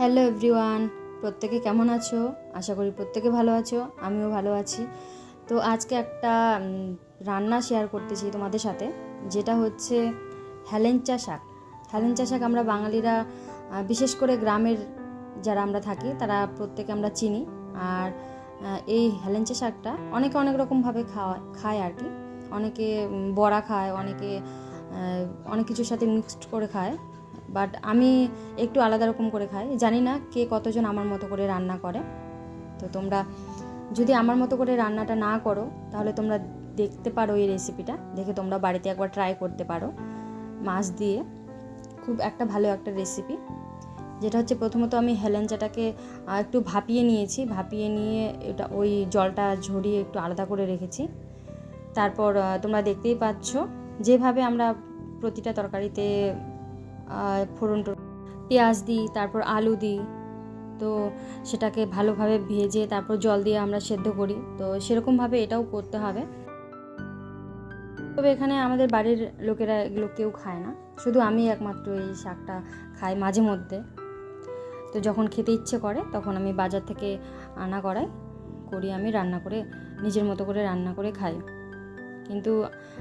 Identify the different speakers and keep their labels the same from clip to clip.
Speaker 1: Hello everyone, প্রত্যেকে কেমন আছো? আশা করি প্রত্যেকে ভালো আছো, আমিও ভালো আছি। তো আজকে একটা রান্না শেয়ার করতেছি তোমাদের সাথে, যেটা হচ্ছে হেলেঞ্চা শাক। হেলেঞ্চা শাক আমরা বাঙালিরা, বিশেষ করে গ্রামের যারা আমরা থাকি তারা প্রত্যেকে আমরা চিনি। আর এই হেলেঞ্চা শাকটা অনেকে অনেক রকমভাবে খায় আর কি। অনেকে বড়া খায়, অনেকে অনেক কিছুর সাথে মিক্সড করে খায়, বাট আমি একটু আলাদা রকম করে খাই। জানি না কে কতজন আমার মতো করে রান্না করে। তো তোমরা যদি আমার মতো করে রান্নাটা না করো তাহলে তোমরা দেখতে পারো, এই রেসিপিটা দেখে তোমরা বাড়িতে একবার ট্রাই করতে পারো। মাছ দিয়ে খুব একটা ভালো একটা রেসিপি, যেটা হচ্ছে প্রথমত আমি হেলেঞ্চাটাকে একটু ভাপিয়ে নিয়েছি। ভাপিয়ে নিয়ে এটা ওই জলটা ঝরিয়ে একটু আলাদা করে রেখেছি। তারপর তোমরা দেখতেই পাচ্ছ যেভাবে আমরা প্রতিটা তরকারিতে ফোড়ন পেঁয়াজ দিই, তারপর আলু দিই, তো সেটাকে ভালোভাবে ভেজে তারপর জল দিয়ে আমরা সেদ্ধ করি। তো সেরকমভাবে এটাও করতে হবে। তবে এখানে আমাদের বাড়ির লোকেরা এগুলো কেউ খায় না, শুধু আমি একমাত্র এই শাকটা খাই মাঝে মধ্যে। তো যখন খেতে ইচ্ছে করে তখন আমি বাজার থেকে আনা করি আমি রান্না করে, নিজের মতো করে রান্না করে খাই। কিন্তু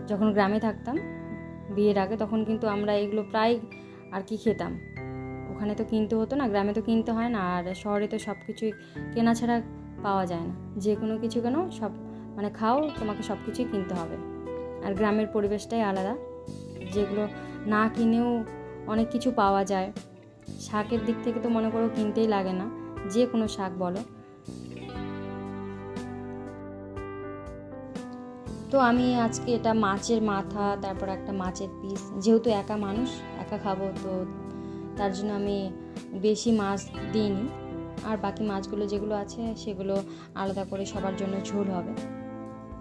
Speaker 1: যখন গ্রামে থাকতাম বিয়ের আগে, তখন কিন্তু আমরা এগুলো প্রায় আর কি খেতাম। ওখানে তো কিনতে হতো না, গ্রামে তো কিনতে হয় না, আর শহরে তো সব কিছুই কেনা ছাড়া পাওয়া যায় না। যে কোনো কিছু কেন সব মানে খাও, তোমাকে সব কিছুই কিনতে হবে। আর গ্রামের পরিবেশটাই আলাদা, যেগুলো না কিনেও অনেক কিছু পাওয়া যায়। শাকের দিক থেকে তো মনে করো কিনতেই লাগে না, যে কোনো শাক বলো। তো আমি আজকে এটা মাছের মাথা, তারপর একটা মাছের পিস, যেহেতু একা মানুষ একা খাবো, তো তার জন্য আমি বেশি মাছ দিইনি। আর বাকি মাছগুলো যেগুলো আছে সেগুলো আলাদা করে সবার জন্য ঝোল হবে।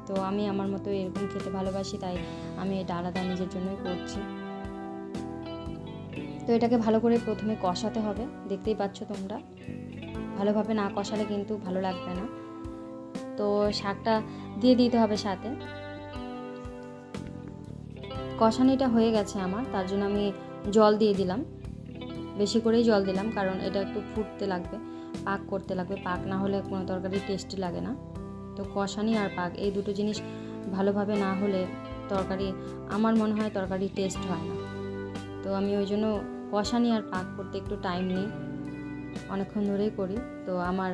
Speaker 1: তো আমি আমার মতো এরকম খেতে ভালোবাসি, তাই আমি এটা আলাদা নিজের জন্যই করছি। তো এটাকে ভালো করে প্রথমে কষাতে হবে, দেখতেই পাচ্ছ তোমরা। ভালোভাবে না কষালে কিন্তু ভালো লাগবে না। তো শাকটা দিয়ে দিতে হবে সাথে। কষানিটা হয়ে গেছে আমার, তার জন্য আমি জল দিয়ে দিলাম, বেশি করেই জল দিলাম, কারণ এটা একটু ফুটতে লাগবে, পাক করতে লাগবে। পাক না হলে কোনো তরকারি টেস্টি লাগে না। তো কষানি আর পাক এই দুটো জিনিস ভালোভাবে না হলে তরকারি, আমার মনে হয় তরকারি টেস্ট হয় না। তো আমি ওই জন্য কষানি আর পাক করতে একটু টাইম নিই, অনেকক্ষণ ধরেই করি। তো আমার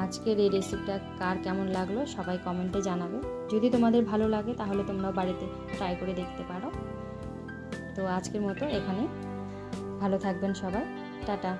Speaker 1: আজকের এই রেসিপিটা কার কেমন লাগলো সবাই কমেন্টে জানাবে। যদি তোমাদের ভালো লাগে তাহলে তোমরাও বাড়িতে ট্রাই করে দেখতে পারো। তো আজকের মতো এখানে, ভালো থাকবেন সবাই, টাটা।